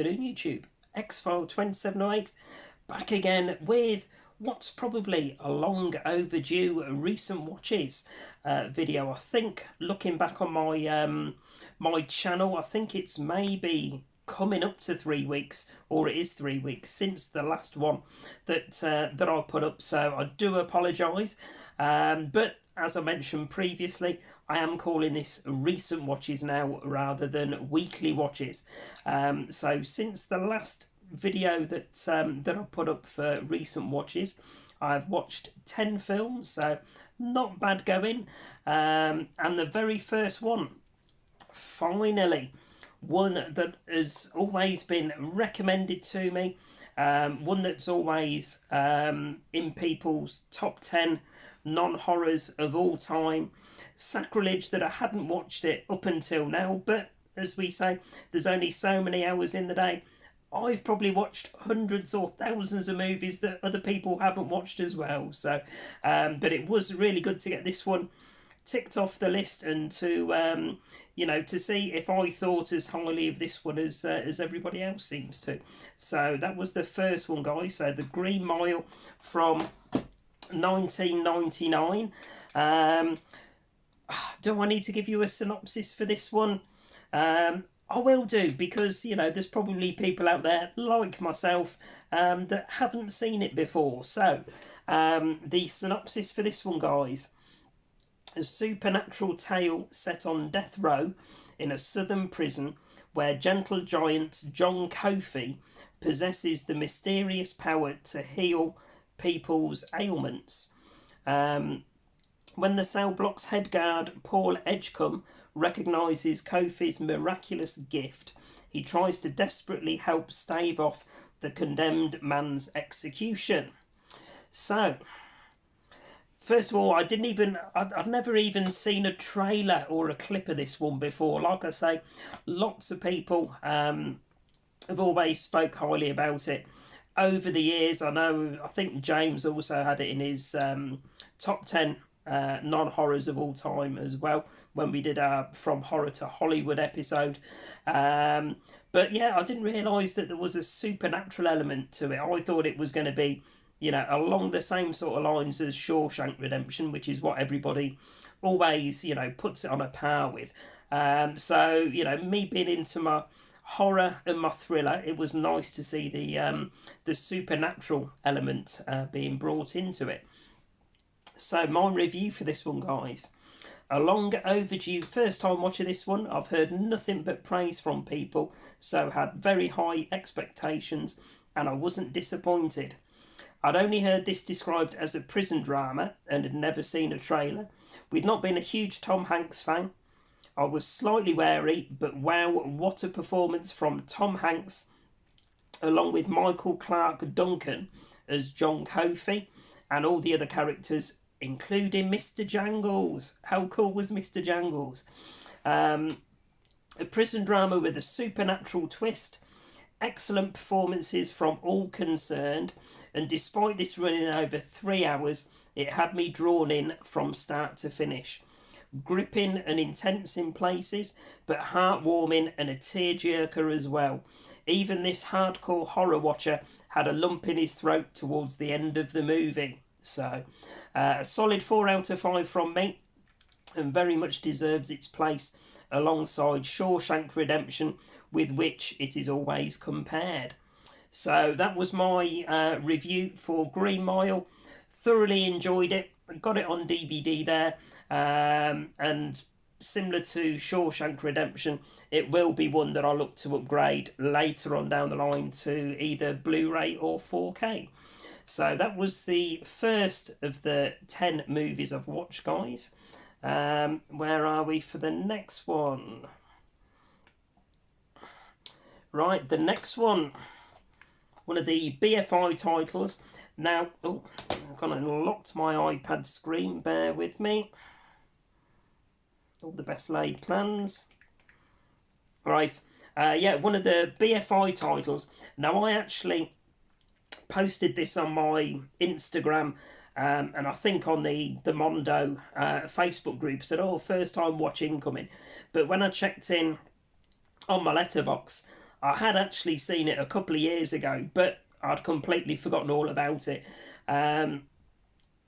afternoon, YouTube. X-File 2708 back again with what's probably a long overdue recent watches video. I think looking back on my my channel, I think it's maybe coming up to 3 weeks, or it is 3 weeks since the last one that I put up. So I do apologise, but as I mentioned previously, I am calling this recent watches now rather than weekly watches. So since the last video that I put up for recent watches, I've watched 10 films, so not bad going. And the very first one, finally, one that has always been recommended to me, one that's always in people's top 10 non-horrors of all time. Sacrilege that I hadn't watched it up until now, but as we say, there's only so many hours in the day. I've probably watched hundreds or thousands of movies that other people haven't watched as well. So, but it was really good to get this one ticked off the list and to to see if I thought as highly of this one as everybody else seems to. So that was the first one, guys. So the Green Mile from 1999. Do I need to give you a synopsis for this one? I will do, because there's probably people out there like myself that haven't seen it before. So the synopsis for this one, guys: a supernatural tale set on death row in a southern prison where gentle giant John Kofi possesses the mysterious power to heal people's ailments. When the cell block's head guard, Paul Edgecombe, recognises Kofi's miraculous gift, he tries to desperately help stave off the condemned man's execution. So, first of all, I'd never even seen a trailer or a clip of this one before. Like I say, lots of people have always spoke highly about it over the years. I think James also had it in his top 10 non-horrors of all time as well, when we did our From Horror to Hollywood episode. But yeah, I didn't realise that there was a supernatural element to it. I thought it was going to be, along the same sort of lines as Shawshank Redemption, which is what everybody always, puts it on a par with. So, me being into my horror and my thriller, it was nice to see the supernatural element being brought into it. So my review for this one, guys: a long overdue first time watching this one. I've heard nothing but praise from people, so had very high expectations and I wasn't disappointed. I'd only heard this described as a prison drama and had never seen a trailer. We'd not been a huge Tom Hanks fan. I was slightly wary, but wow, what a performance from Tom Hanks, along with Michael Clarke Duncan as John Kofi and all the other characters, including Mr. Jangles. How cool was Mr. Jangles? A prison drama with a supernatural twist. Excellent performances from all concerned, and despite this running over 3 hours, it had me drawn in from start to finish. Gripping and intense in places, but heartwarming and a tearjerker as well. Even this hardcore horror watcher had a lump in his throat towards the end of the movie. So, a solid 4 out of 5 from me, and very much deserves its place alongside Shawshank Redemption, with which it is always compared. So that was my review for Green Mile. Thoroughly enjoyed it. Got it on DVD there, and similar to Shawshank Redemption, it will be one that I look to upgrade later on down the line to either Blu-ray or 4K. So that was the first of the 10 movies I've watched, guys. Where are we for the next one? Right, the next one of the BFI titles. Now, I've gone and locked my iPad screen, bear with me. All the best laid plans. Right, one of the BFI titles. Now, I actually posted this on my Instagram, and I think on the Mondo Facebook group, said, first time watch incoming. But when I checked in on my letterbox, I had actually seen it a couple of years ago, but I'd completely forgotten all about it. And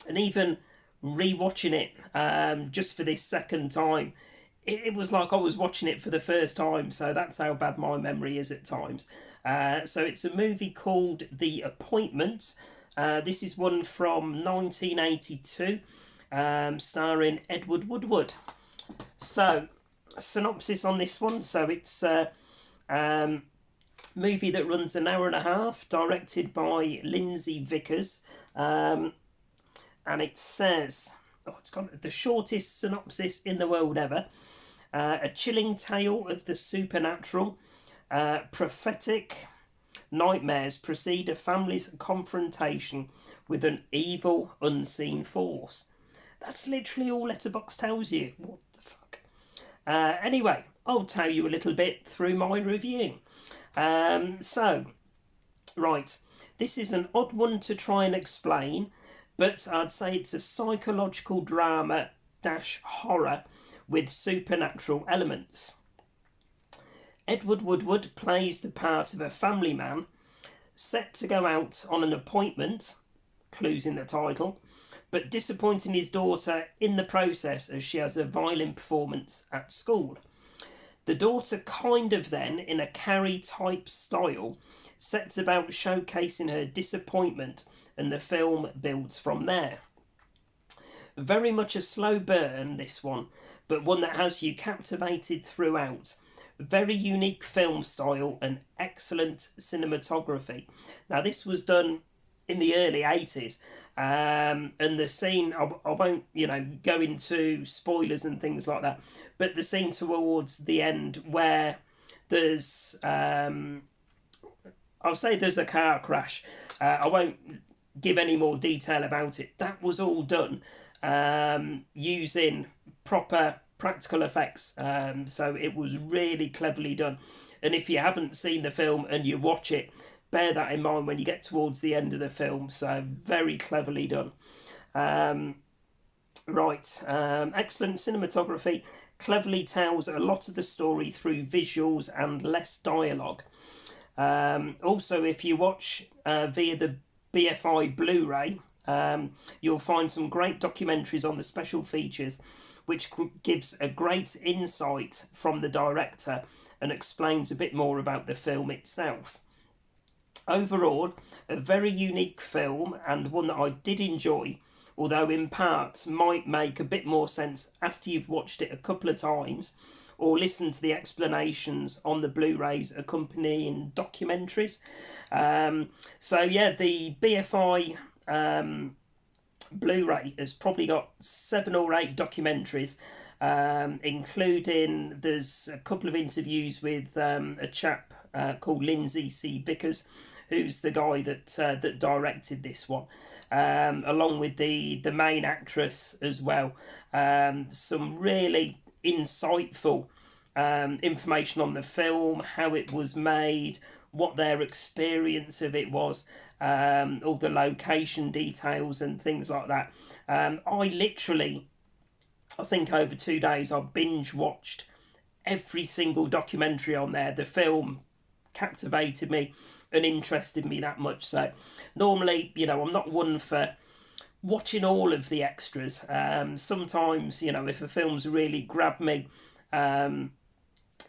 even rewatching it just for this second time, it was like I was watching it for the first time. So that's how bad my memory is at times. So it's a movie called The Appointment. This is one from 1982, starring Edward Woodward. So, synopsis on this one. So it's a movie that runs an hour and a half, directed by Lindsay Vickers. And it says, it's got the shortest synopsis in the world ever. A chilling tale of the supernatural, prophetic nightmares precede a family's confrontation with an evil, unseen force. That's literally all Letterboxd tells you. What the fuck? Anyway, I'll tell you a little bit through my review. So, right, this is an odd one to try and explain, but I'd say it's a psychological drama - horror with supernatural elements. Edward Woodward plays the part of a family man set to go out on an appointment, clues in the title, but disappointing his daughter in the process as she has a violin performance at school. The daughter kind of then, in a Carrie-type style, sets about showcasing her disappointment, and the film builds from there. Very much a slow burn, this one, but one that has you captivated throughout. Very unique film style and excellent cinematography. Now, this was done in the early 80s, and the scene, I won't, go into spoilers and things like that, but the scene towards the end where there's, I'll say there's a car crash. I won't give any more detail about it. That was all done using proper practical effects, so it was really cleverly done. And if you haven't seen the film and you watch it, bear that in mind when you get towards the end of the film. So very cleverly done. Excellent cinematography, cleverly tells a lot of the story through visuals and less dialogue. Also, if you watch via the BFI Blu-ray, you'll find some great documentaries on the special features, which gives a great insight from the director and explains a bit more about the film itself. Overall, a very unique film and one that I did enjoy, although in parts might make a bit more sense after you've watched it a couple of times or listened to the explanations on the Blu-rays accompanying documentaries. The BFI Blu-ray has probably got 7 or 8 documentaries, including there's a couple of interviews with a chap called Lindsay C. Vickers, who's the guy that directed this one, along with the main actress as well. Some really insightful information on the film, how it was made, what their experience of it was, all the location details and things like that. I think over 2 days I binge watched every single documentary on there. The film captivated me and interested me that much. So normally, I'm not one for watching all of the extras. Sometimes, if a film's really grabbed me, then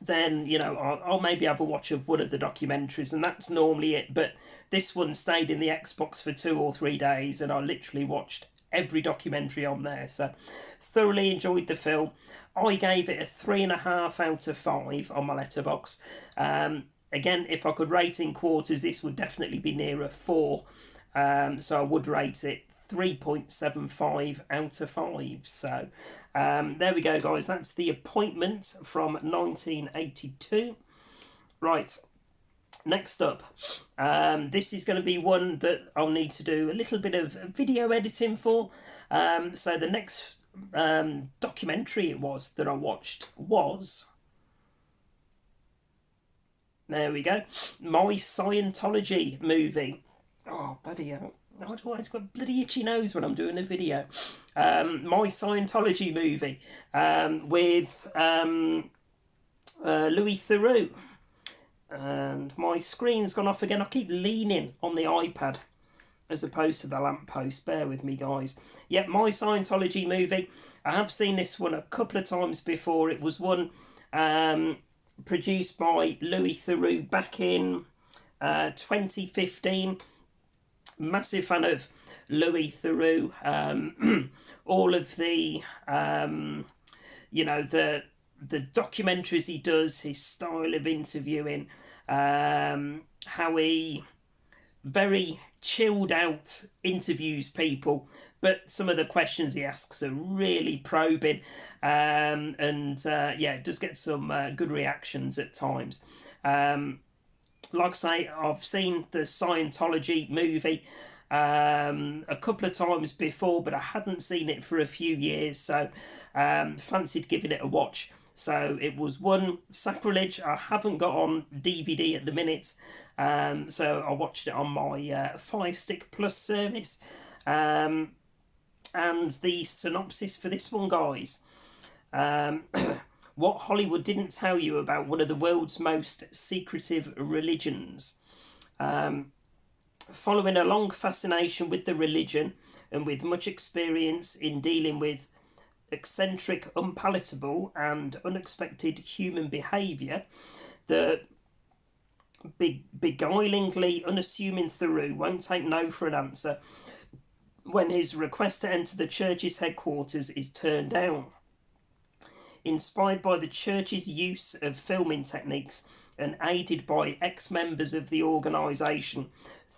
I'll maybe have a watch of one of the documentaries, and that's normally it. But this one stayed in the Xbox for 2 or 3 days, and I literally watched every documentary on there. So thoroughly enjoyed the film. I gave it a 3.5 out of 5 on my Letterboxd. Again, if I could rate in quarters, this would definitely be nearer 4. So I would rate it 3.75 out of 5. So there we go, guys. That's The Appointment from 1982. Right, next up. This is going to be one that I'll need to do a little bit of video editing for. So the next documentary that I watched was... There we go. My Scientology movie. Oh, bloody hell. I've always got a bloody itchy nose when I'm doing a video. My Scientology movie with Louis Theroux. And my screen's gone off again. I keep leaning on the iPad as opposed to the lamppost. Bear with me, guys. Yep, My Scientology Movie. I have seen this one a couple of times before. It was one produced by Louis Theroux back in 2015. Massive fan of Louis Theroux. All of the the documentaries he does, his style of interviewing, how he very chilled out interviews people, but some of the questions he asks are really probing, it does get some good reactions at times. Like I say, I've seen the Scientology movie a couple of times before, but I hadn't seen it for a few years, so fancied giving it a watch. So it was one sacrilege I haven't got on DVD at the minute, so I watched it on my Fire Stick Plus service. And the synopsis for this one, guys. What Hollywood didn't tell you about one of the world's most secretive religions. Following a long fascination with the religion and with much experience in dealing with eccentric, unpalatable and unexpected human behaviour, the beguilingly unassuming Theroux won't take no for an answer when his request to enter the church's headquarters is turned down. Inspired by the church's use of filming techniques and aided by ex-members of the organisation,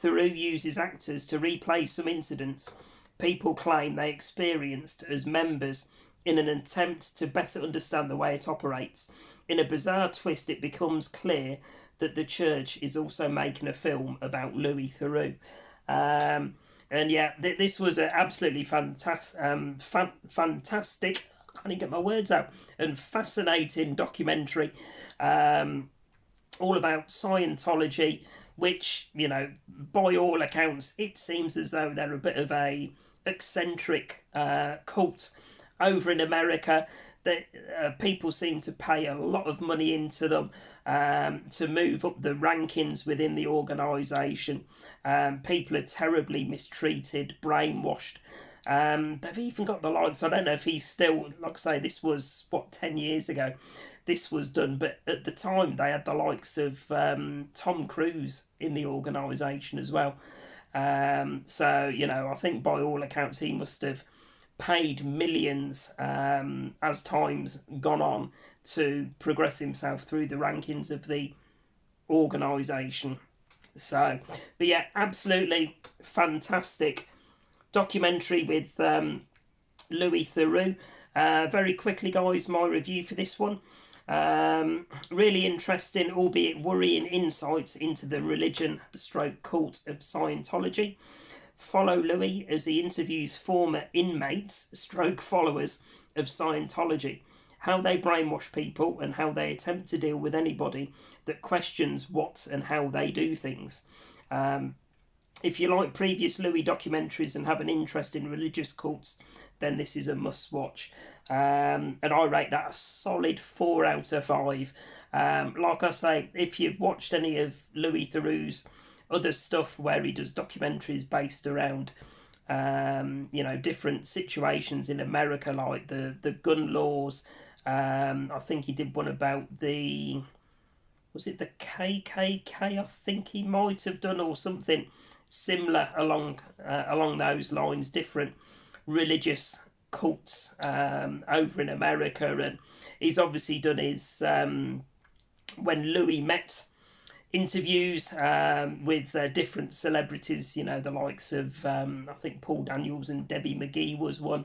Theroux uses actors to replay some incidents people claim they experienced as members in an attempt to better understand the way it operates. In a bizarre twist, it becomes clear that the church is also making a film about Louis Theroux. This was an absolutely fantastic, I can't even get my words out, and fascinating documentary all about Scientology, which, by all accounts, it seems as though they're a bit of a eccentric cult over in America. That people seem to pay a lot of money into them to move up the rankings within the organisation. People are terribly mistreated, brainwashed. They've even got the likes, I don't know if he's still, like I say, this was, 10 years ago this was done, but at the time they had the likes of Tom Cruise in the organisation as well. I think by all accounts he must have paid millions as time's gone on to progress himself through the rankings of the organisation. So, but yeah, absolutely fantastic documentary with Louis Theroux. Very quickly, guys, my review for this one. Really interesting, albeit worrying insights into the religion / cult of Scientology. Follow Louis as he interviews former inmates / followers of Scientology, how they brainwash people and how they attempt to deal with anybody that questions what and how they do things. If you like previous Louis documentaries and have an interest in religious cults, then this is a must watch. And I rate that a solid 4 out of 5. Like I say, if you've watched any of Louis Theroux's other stuff where he does documentaries based around different situations in America, like the gun laws, I think he did one about was it the KKK, I think he might have done, or something similar along those lines, different religious cults over in America. And he's obviously done his when Louis met interviews with different celebrities, the likes of I think Paul Daniels and Debbie McGee was one,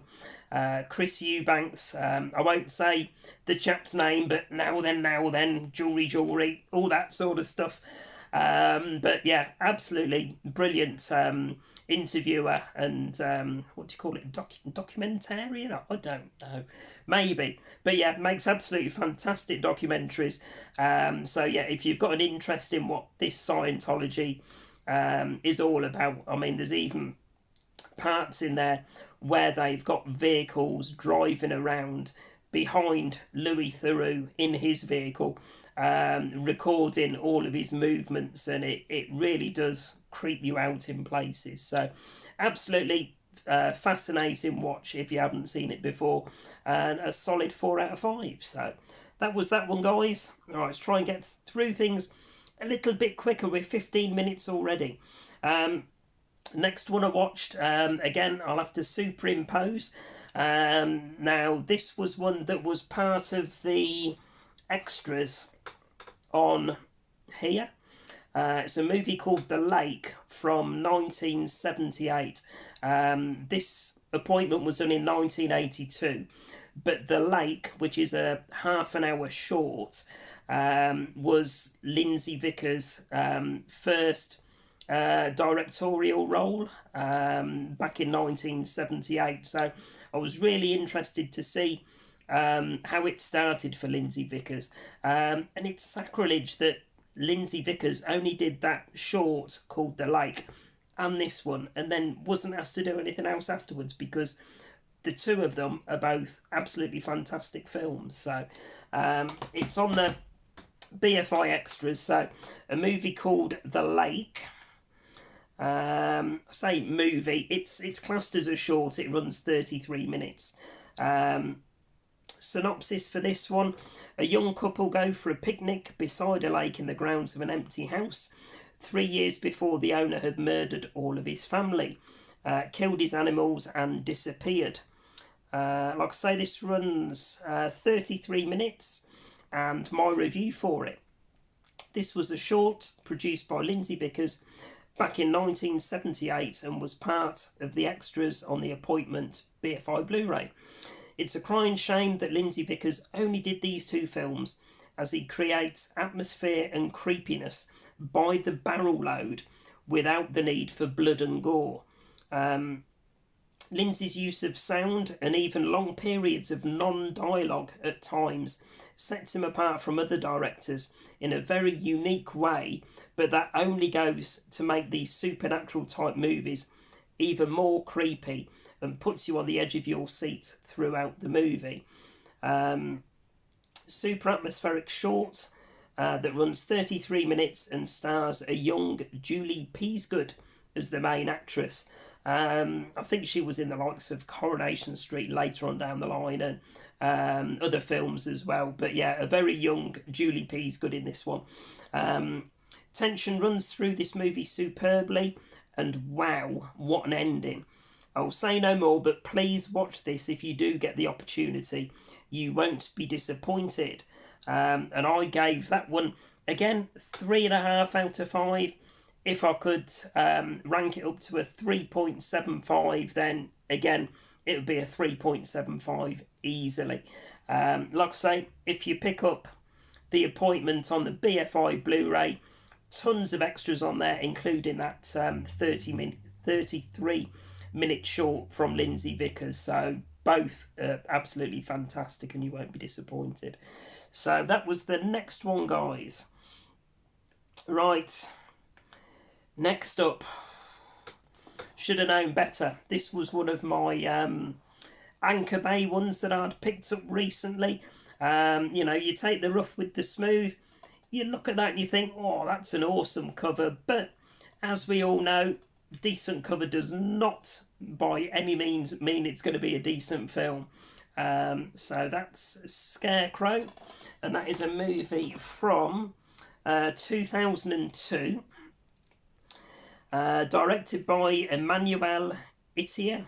Chris Eubanks, I won't say the chap's name, but now then, jewelry, all that sort of stuff. But yeah, absolutely brilliant interviewer and what do you call it, documentarian? I don't know, maybe, but yeah, makes absolutely fantastic documentaries. So yeah, if you've got an interest in what this Scientology is all about, I mean, there's even parts in there where they've got vehicles driving around behind Louis Theroux in his vehicle, recording all of his movements, and it really does creep you out in places. So absolutely fascinating watch if you haven't seen it before, and a solid 4 out of 5. So that was that one, guys. All right, let's try and get through things a little bit quicker. We're 15 minutes already. Next one I watched, again, I'll have to superimpose. Now, this was one that was part of the extras on here. It's a movie called The Lake from 1978. This appointment was done in 1982, but The Lake, which is a half an hour short, was Lindsay Vickers' first directorial role back in 1978. So I was really interested to see how it started for Lindsay Vickers. And it's sacrilege that Lindsay Vickers only did that short called The Lake and this one, and then wasn't asked to do anything else afterwards, because the two of them are both absolutely fantastic films. So it's on the BFI extras. So a movie called The Lake. Say movie, it's classed as a short. It runs 33 minutes. Synopsis for this one: a young couple go for a picnic beside a lake in the grounds of an empty house 3 years before the owner had murdered all of his family, killed his animals and disappeared. Like I say, this runs 33 minutes, and my review for it: this was a short produced by Lindsay Vickers back in 1978 and was part of the extras on the Appointment BFI Blu-ray. It's a crying shame that Lindsay Vickers only did these two films, as he creates atmosphere and creepiness by the barrel load without the need for blood and gore. Lindsay's use of sound and even long periods of non-dialogue at times sets him apart from other directors in a very unique way, but that only goes to make these supernatural type movies even more creepy and puts you on the edge of your seat throughout the movie. Super atmospheric short that runs 33 minutes and stars a young Julie Peasgood as the main actress. I think she was in the likes of Coronation Street later on down the line, and other films as well. But yeah, a very young Julie Peasgood in this one. Tension runs through this movie superbly, and wow, what an ending. I'll say no more, but please watch this if you do get the opportunity. You won't be disappointed. And I gave that one, again, 3.5 out of 5. If I could rank it up to a 3.75, then again, it would be a 3.75 easily. Like I say, if you pick up The Appointment on the BFI Blu-ray, tons of extras on there, including that 33-minute short from Lindsay Vickers. So both absolutely fantastic, and you won't be disappointed. So that was the next one, guys. Right. Next up, should have known better. This was one of my Anchor Bay ones that I'd picked up recently. You take the rough with the smooth. You look at that and you think, oh, that's an awesome cover. But as we all know, decent cover does not by any means mean it's going to be a decent film. So that's Scarecrow, and that is a movie from 2002. Directed by Emmanuel Itier,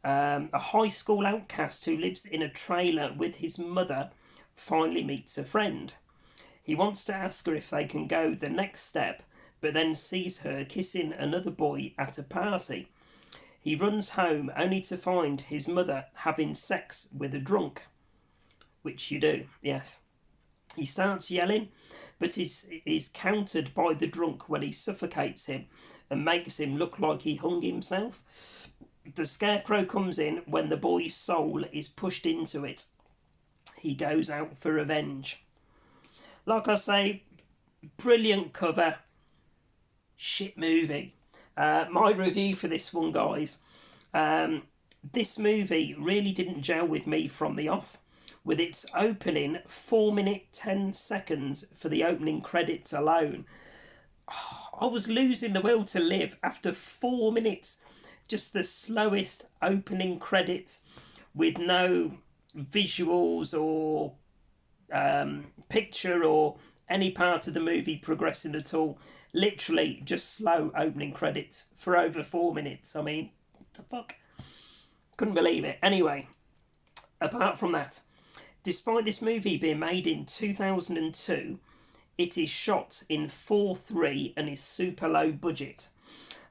a high school outcast who lives in a trailer with his mother finally meets a friend. He wants to ask her if they can go the next step, but then sees her kissing another boy at a party. He runs home only to find his mother having sex with a drunk, which you do, yes. He starts yelling, but is countered by the drunk when he suffocates him and makes him look like he hung himself. The Scarecrow comes in when the boy's soul is pushed into it. He goes out for revenge. Like I say, brilliant cover, shit movie. My review for this one, guys. This movie really didn't gel with me from the off. with its opening 4 minute 10 seconds for the opening credits alone. I was losing the will to live after 4 minutes. Just the slowest opening credits with no visuals or picture or any part of the movie progressing at all. Literally just slow opening credits for over 4 minutes. I mean, what the fuck? Couldn't believe it. Anyway, apart from that, despite this movie being made in 2002, it is shot in 4:3 and is super low budget.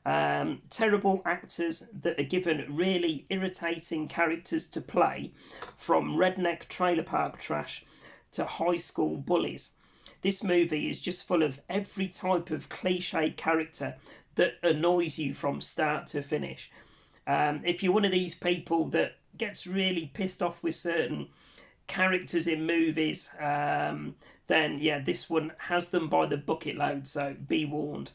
Terrible actors that are given really irritating characters to play, from redneck trailer park trash to high school bullies. This movie is just full of every type of cliche character that annoys you from start to finish. If you're one of these people that gets really pissed off with certain characters in movies, then yeah, this one has them by the bucket load, so be warned.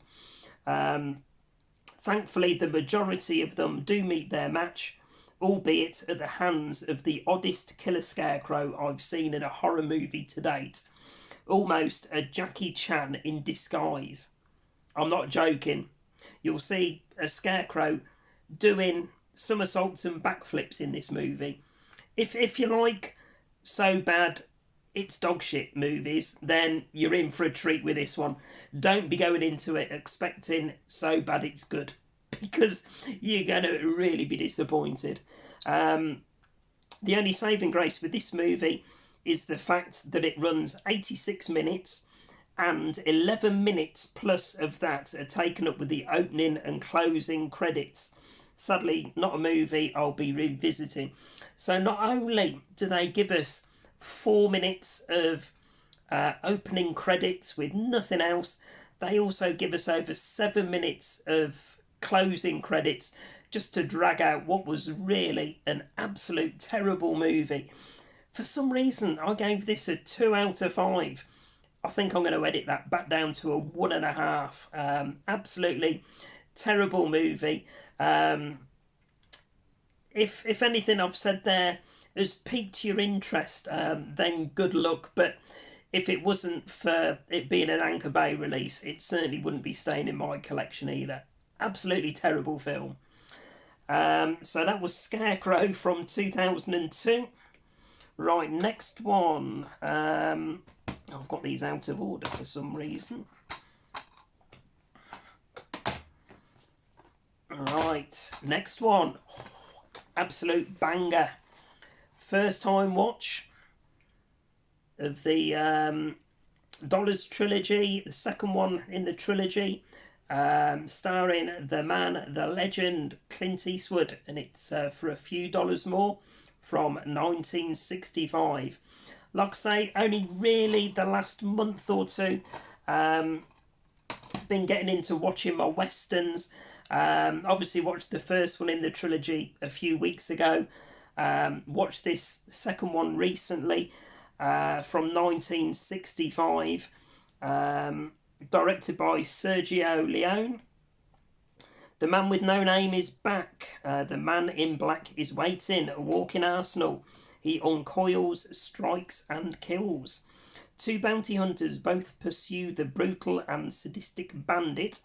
Thankfully, the majority of them do meet their match, albeit at the hands of the oddest killer scarecrow I've seen in a horror movie to date. Almost a Jackie Chan in disguise. I'm not joking. You'll see a scarecrow doing somersaults and backflips in this movie. If you like so bad it's dog shit movies, then you're in for a treat with this one. Don't be going into it expecting so bad it's good, because you're going to really be disappointed. The only saving grace with this movie is the fact that it runs 86 minutes, and 11 minutes plus of that are taken up with the opening and closing credits. Sadly, not a movie I'll be revisiting. So not only do they give us 4 minutes of opening credits with nothing else, they also give us over 7 minutes of closing credits just to drag out what was really an absolute terrible movie. For some reason, I gave this a 2 out of 5. I think I'm going to edit that back down to a 1.5. Absolutely terrible movie. If anything I've said there has piqued your interest, then good luck. But if it wasn't for it being an Anchor Bay release, it certainly wouldn't be staying in my collection either. Absolutely terrible film. So that was Scarecrow from 2002. Right, next one. I've got these out of order for some reason. Right, next one. Absolute banger. First time watch of the Dollars trilogy, the second one in the trilogy, starring the man, the legend, Clint Eastwood, and it's for a few dollars more, from 1965. Like I say, only really the last month or two been getting into watching my westerns. Obviously watched the first one in the trilogy a few weeks ago. Watched this second one recently, from 1965, directed by Sergio Leone. The Man with No Name is back. The Man in Black is waiting. A walking arsenal. He uncoils, strikes and kills. Two bounty hunters both pursue the brutal and sadistic bandit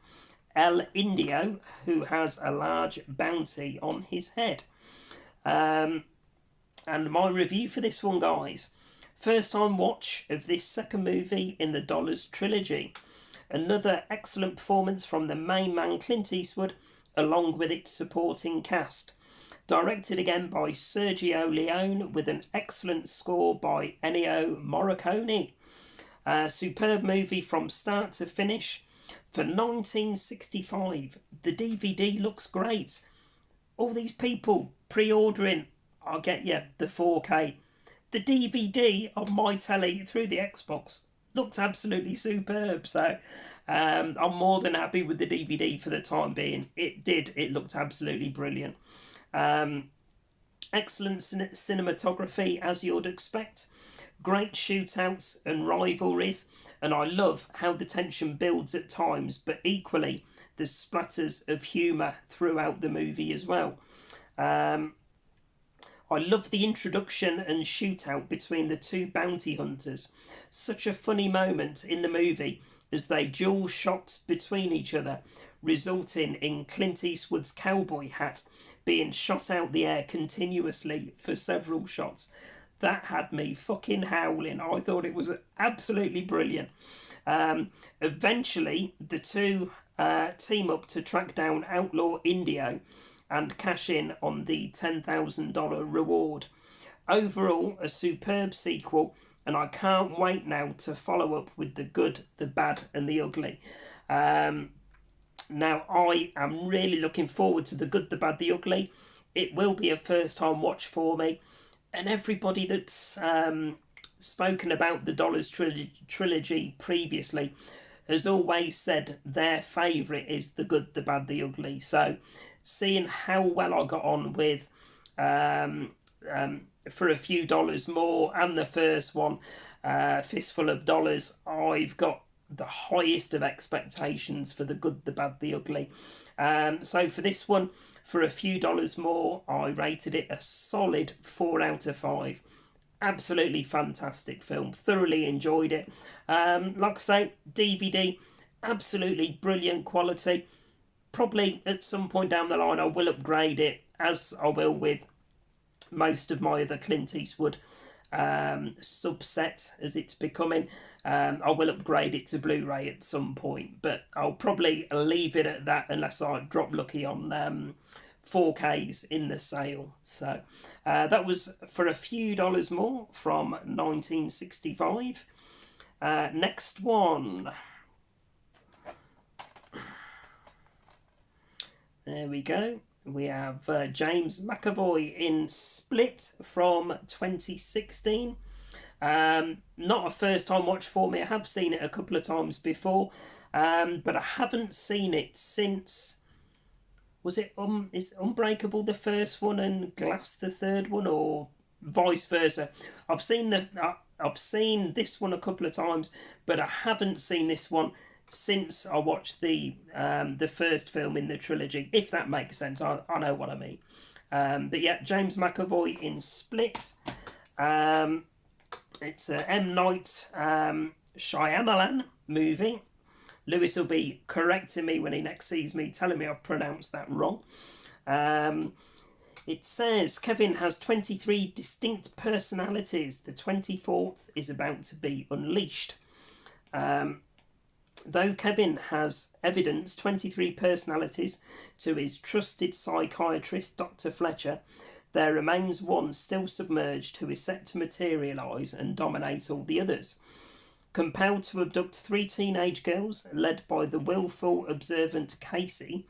El Indio, who has a large bounty on his head. And my review for this one, guys. First time watch of this second movie in the Dollars trilogy. Another excellent performance from the main man Clint Eastwood, along with its supporting cast. Directed again by Sergio Leone, with an excellent score by Ennio Morricone. Superb movie from start to finish. For 1965, the DVD looks great. All these people pre-ordering, I'll get you the 4K. The DVD on my telly through the Xbox looked absolutely superb. So I'm more than happy with the DVD for the time being. It looked absolutely brilliant. Excellent cinematography, as you'd expect. Great shootouts and rivalries. And I love how the tension builds at times, but equally there's splatters of humour throughout the movie as well. I I love the introduction and shootout between the two bounty hunters. Such a funny moment in the movie as they duel shots between each other, resulting in Clint Eastwood's cowboy hat being shot out the air continuously for several shots. That had me fucking howling. I thought it was absolutely brilliant. Eventually, the two team up to track down Outlaw Indio and cash in on the $10,000 reward. Overall, a superb sequel, and I can't wait now to follow up with The Good, the Bad, and the Ugly. Now, I am really looking forward to The Good, the Bad, the Ugly. It will be a first time watch for me, and everybody that's spoken about the Dollars trilogy previously has always said their favourite is The Good, the Bad, the Ugly. So, seeing how well I got on with For a Few Dollars More and the first one, Fistful of Dollars, I've got the highest of expectations for The Good, the Bad, the Ugly. So for this one, For a Few Dollars More, I rated it a solid 4 out of 5. Absolutely fantastic film. Thoroughly enjoyed it. Like I say, DVD, absolutely brilliant quality. Probably at some point down the line I will upgrade it, as I will with most of my other Clint Eastwood subset as it's becoming. I will upgrade it to Blu-ray at some point, but I'll probably leave it at that unless I drop lucky on 4Ks in the sale. So that was For a Few Dollars More from 1965. Next one. There we go. We have James McAvoy in Split from 2016. Not a first time watch for me. I have seen it a couple of times before, but I haven't seen it since. Was it is Unbreakable the first one and Glass the third one, or vice versa? I've seen this one a couple of times, but I haven't seen this one since I watched the first film in the trilogy, if that makes sense. I know what I mean. But yeah, James McAvoy in Split. It's a M. Night Shyamalan movie. Lewis will be correcting me when he next sees me, telling me I've pronounced that wrong. It says Kevin has 23 distinct personalities. The 24th is about to be unleashed. Though Kevin has evidenced 23 personalities to his trusted psychiatrist, Dr. Fletcher, there remains one still submerged who is set to materialise and dominate all the others. Compelled to abduct 3 teenage girls, led by the willful, observant Casey,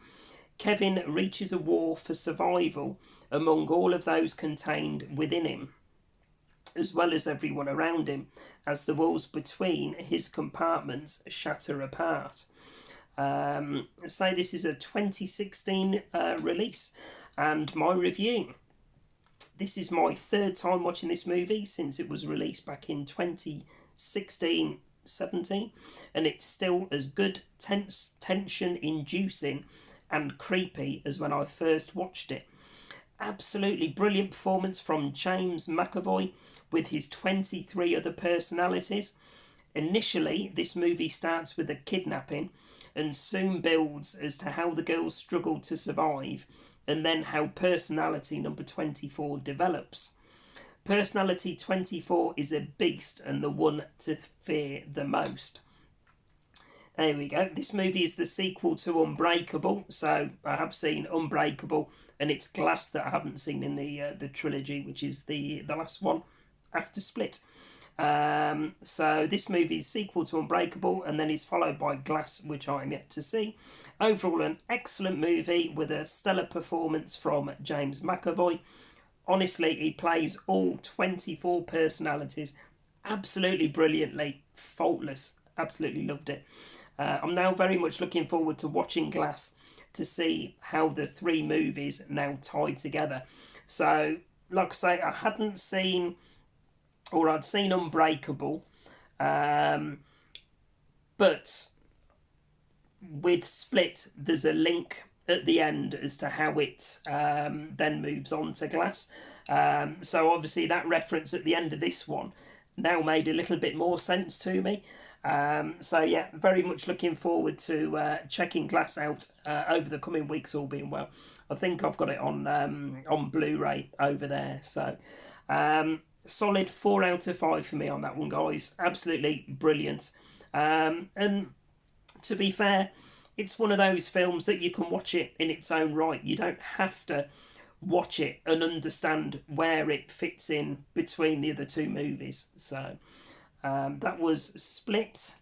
Kevin reaches a war for survival among all of those contained within him, as well as everyone around him, as the walls between his compartments shatter apart. So this is a 2016 release, and my review. This is my third time watching this movie since it was released back in 2016-17, and it's still as good, tension-inducing and creepy as when I first watched it. Absolutely brilliant performance from James McAvoy with his 23 other personalities. Initially, this movie starts with a kidnapping and soon builds as to how the girls struggle to survive, and then how personality number 24 develops. Personality 24 is a beast and the one to fear the most. There we go. This movie is the sequel to Unbreakable, so I have seen Unbreakable, and it's Glass that I haven't seen in the trilogy, which is the last one after Split. So this movie is sequel to Unbreakable, and then is followed by Glass, which I'm yet to see. Overall, an excellent movie with a stellar performance from James McAvoy. Honestly, he plays all 24 personalities absolutely brilliantly, faultless. Absolutely loved it. I'm now very much looking forward to watching Glass to see how the 3 movies now tie together. So, like I say, I hadn't seen, or I'd seen Unbreakable, but with Split, there's a link at the end as to how it then moves on to glass. So obviously that reference at the end of this one now made a little bit more sense to me. So yeah, very much looking forward to checking Glass out over the coming weeks, all being well. I think I've got it on Blu-ray over there. So solid 4 out of 5 for me on that one, guys. Absolutely brilliant. And to be fair, it's one of those films that you can watch it in its own right. You don't have to watch it and understand where it fits in between the other two movies. So that was Split.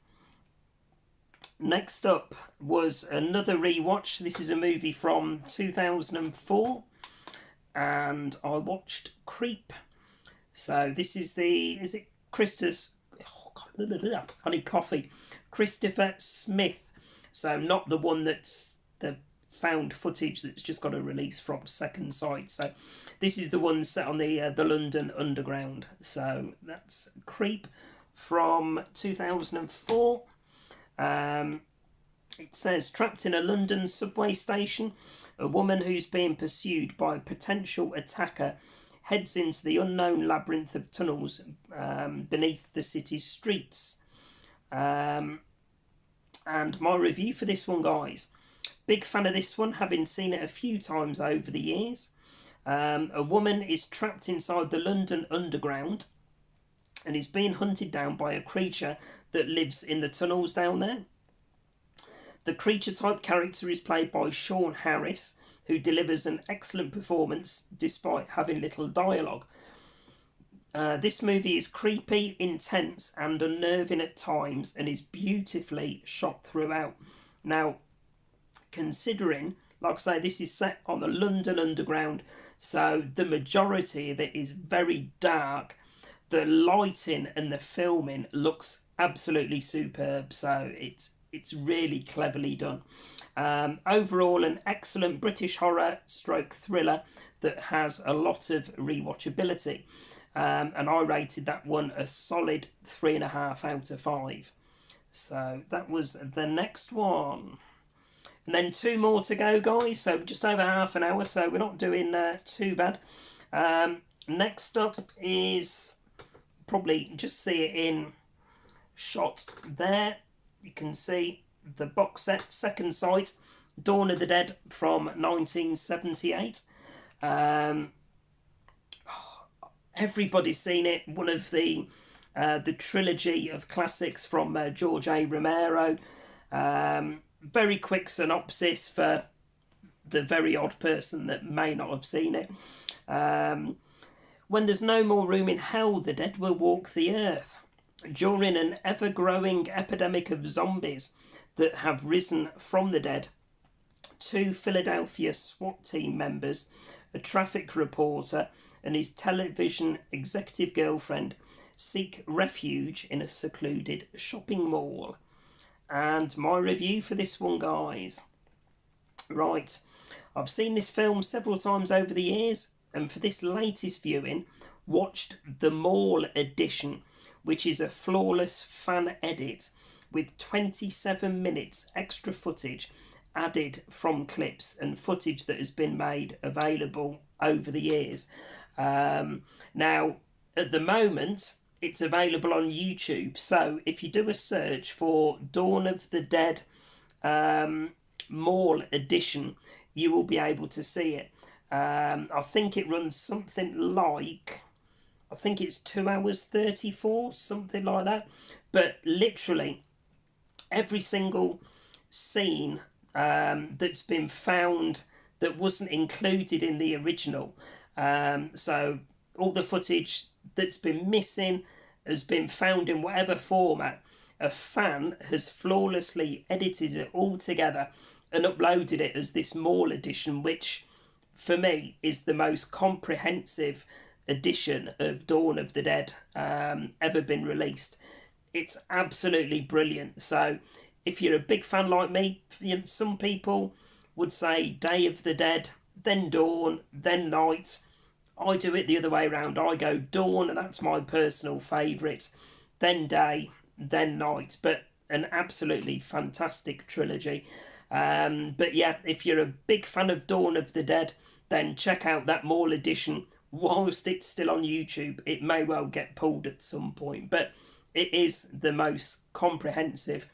Next up was another rewatch. This is a movie from 2004, and I watched Creep. So this is is it Christus? Oh God, I need coffee. Christopher Smith. So not the one that's the found footage that's just got a release from Second Sight. So this is the one set on the London Underground. So that's Creep from 2004. It says, trapped in a London subway station, a woman who's being pursued by a potential attacker heads into the unknown labyrinth of tunnels beneath the city's streets. And my review for this one, guys. Big fan of this one, having seen it a few times over the years. A woman is trapped inside the London Underground and is being hunted down by a creature that lives in the tunnels down there. The creature type character is played by Sean Harris, who delivers an excellent performance despite having little dialogue. This movie is creepy, intense and unnerving at times and is beautifully shot throughout. Now, considering, like I say, this is set on the London Underground, so the majority of it is very dark. The lighting and the filming looks absolutely superb, so it's really cleverly done. Overall, an excellent British horror stroke thriller that has a lot of rewatchability. And I rated that one a solid 3.5 out of 5. So that was the next one. And then 2 more to go, guys. So just over half an hour, so we're not doing too bad. Next up is, probably just see it in shot there. You can see the box set, Second Sight, Dawn of the Dead from 1978. Everybody's seen it. One of the trilogy of classics from George A. Romero. Very quick synopsis for the very odd person that may not have seen it. When there's no more room in hell, the dead will walk the earth. During an ever-growing epidemic of zombies that have risen from the dead, 2 Philadelphia SWAT team members, a traffic reporter and his television executive girlfriend seek refuge in a secluded shopping mall. And my review for this one, guys. Right, I've seen this film several times over the years, and for this latest viewing, watched the Mall edition, which is a flawless fan edit with 27 minutes extra footage added from clips and footage that has been made available over the years. Now, at the moment, it's available on YouTube. So if you do a search for Dawn of the Dead Mall edition, you will be able to see it. I think it runs something like, I think it's 2 hours 34, something like that. But literally every single scene that's been found that wasn't included in the original. So all the footage that's been missing has been found in whatever format. A fan has flawlessly edited it all together and uploaded it as this Mall edition, which for me is the most comprehensive edition of Dawn of the Dead ever been released. It's absolutely brilliant. So if you're a big fan like me, some people would say Day of the Dead, then Dawn, then Night. I do it the other way around. I go Dawn, and that's my personal favourite, then Day, then Night. But an absolutely fantastic trilogy. But yeah, if you're a big fan of Dawn of the Dead, then check out that mall edition. Whilst it's still on YouTube, it may well get pulled at some point, but it is the most comprehensive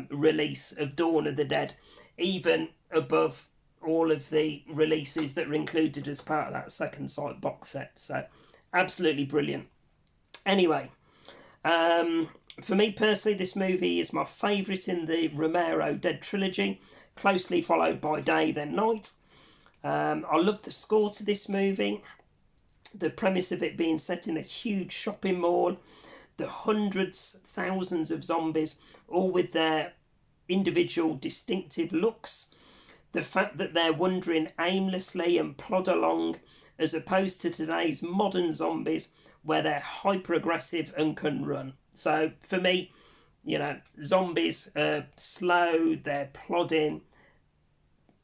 release of Dawn of the Dead, even above all of the releases that were included as part of that Second Sight box set. So absolutely brilliant. Anyway, for me personally, this movie is my favourite in the Romero Dead trilogy, closely followed by Day Then Night. I love the score to this movie, the premise of it being set in a huge shopping mall, the hundreds, thousands of zombies, all with their individual distinctive looks, the fact that they're wandering aimlessly and plod along, as opposed to today's modern zombies where they're hyper aggressive and can run. So for me, you know, zombies are slow, they're plodding,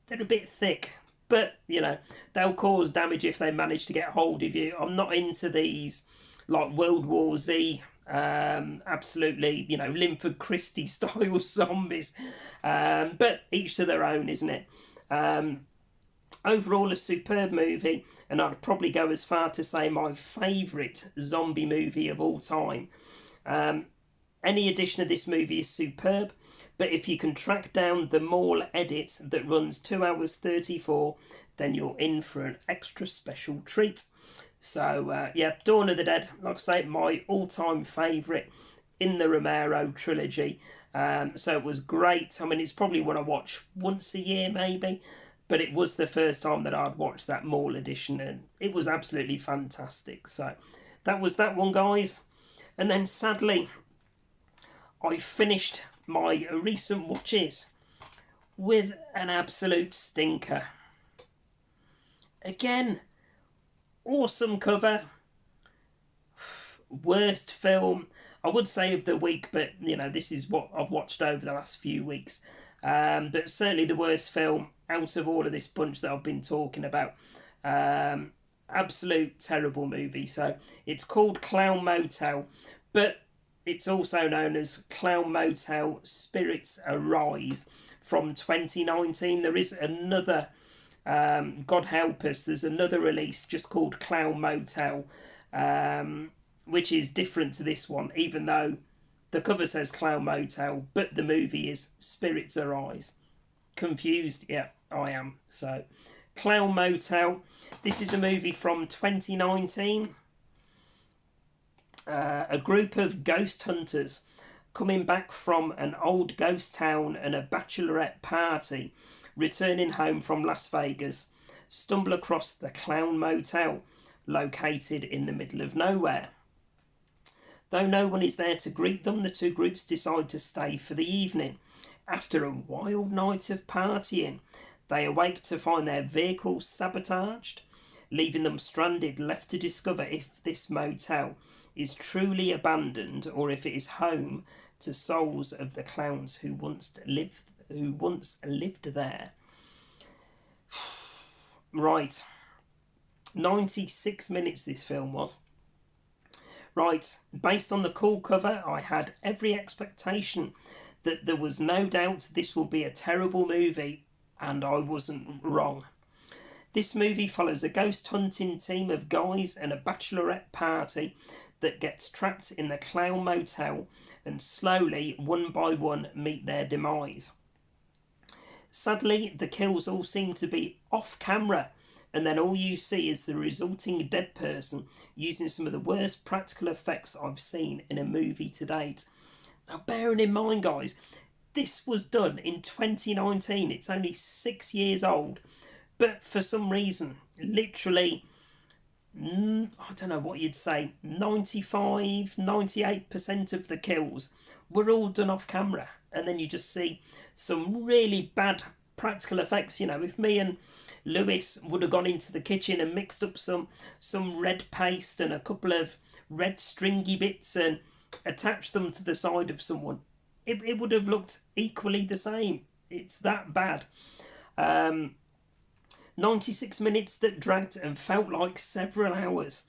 they're a bit thick, but you know, they'll cause damage if they manage to get hold of you. I'm not into these like World War Z, absolutely, you know, Linford Christie style zombies, but each to their own, isn't it? Overall, a superb movie, and I'd probably go as far to say my favourite zombie movie of all time. Any edition of this movie is superb, but if you can track down the mall edit that runs 2 hours 34, then you're in for an extra special treat. So yeah, Dawn of the Dead, like I say, my all-time favourite in the Romero trilogy. So it was great. I mean, it's probably one I watch once a year maybe, but it was the first time that I'd watched that mall edition, and it was absolutely fantastic. So that was that one, guys. And then sadly, I finished my recent watches with an absolute stinker. Again, awesome cover, worst film, I would say, of the week, but you know, this is what I've watched over the last few weeks. But certainly the worst film out of all of this bunch that I've been talking about. Absolute terrible movie. So it's called Clown Motel, but it's also known as Clown Motel Spirits Arise from 2019. There is another, God help us, there's another release just called Clown Motel, which is different to this one, even though the cover says Clown Motel, but the movie is Spirits Arise. Confused? Yeah, I am. So, Clown Motel. This is a movie from 2019. A group of ghost hunters coming back from an old ghost town and a bachelorette party, returning home from Las Vegas, stumble across the Clown Motel, located in the middle of nowhere. Though no one is there to greet them, the two groups decide to stay for the evening. After a wild night of partying, they awake to find their vehicle sabotaged, leaving them stranded, left to discover if this motel is truly abandoned or if it is home to souls of the clowns who once lived there. Right. 96 minutes this film was. Right, based on the cool cover, I had every expectation that there was no doubt this will be a terrible movie, and I wasn't wrong. This movie follows a ghost hunting team of guys and a bachelorette party that gets trapped in the Clown Motel and slowly, one by one, meet their demise. Sadly, the kills all seem to be off camera, and then all you see is the resulting dead person using some of the worst practical effects I've seen in a movie to date. Now, bearing in mind, guys, this was done in 2019. It's only 6 years old. But for some reason, literally, I don't know what you'd say, 95, 98% of the kills were all done off camera. And then you just see some really bad practical effects. You know, if me and Lewis would have gone into the kitchen and mixed up some red paste and a couple of red stringy bits and attached them to the side of someone, it would have looked equally the same. It's that bad. 96 minutes that dragged and felt like several hours.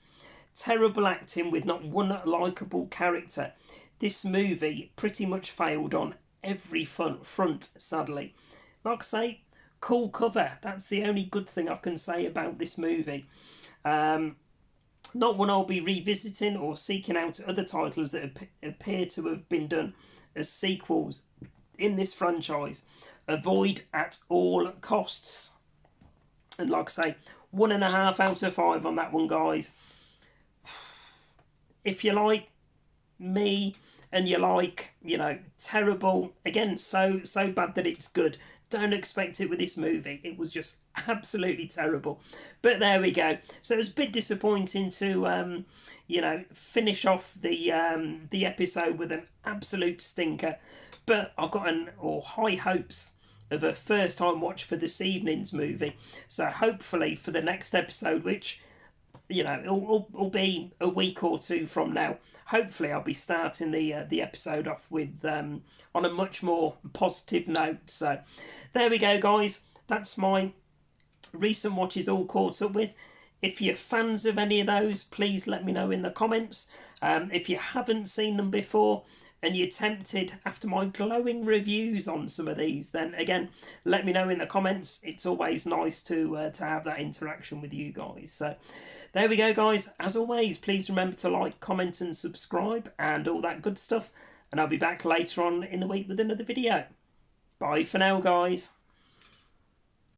Terrible acting with not one likeable character. This movie pretty much failed on every front, sadly. like I say, cool cover. That's the only good thing I can say about this movie. Not one I'll be revisiting or seeking out other titles that appear to have been done as sequels in this franchise. Avoid at all costs. And like I say, 1.5 out of 5 on that one, guys. If you like me and you like, terrible, again, so bad that it's good, don't expect it with this movie. It was just absolutely terrible. But there we go. So it was a bit disappointing to, finish off the episode with an absolute stinker. But I've got high hopes of a first time watch for this evening's movie. So hopefully for the next episode, which, it'll be a week or two from now, hopefully I'll be starting the episode off with on a much more positive note. So there we go, guys. That's my recent watches all caught up with. If you're fans of any of those, please let me know in the comments. If you haven't seen them before and you're tempted after my glowing reviews on some of these, then again, let me know in the comments. It's always nice to have that interaction with you guys. So there we go, guys. As always, please remember to like, comment and subscribe and all that good stuff. And I'll be back later on in the week with another video. Bye for now, guys.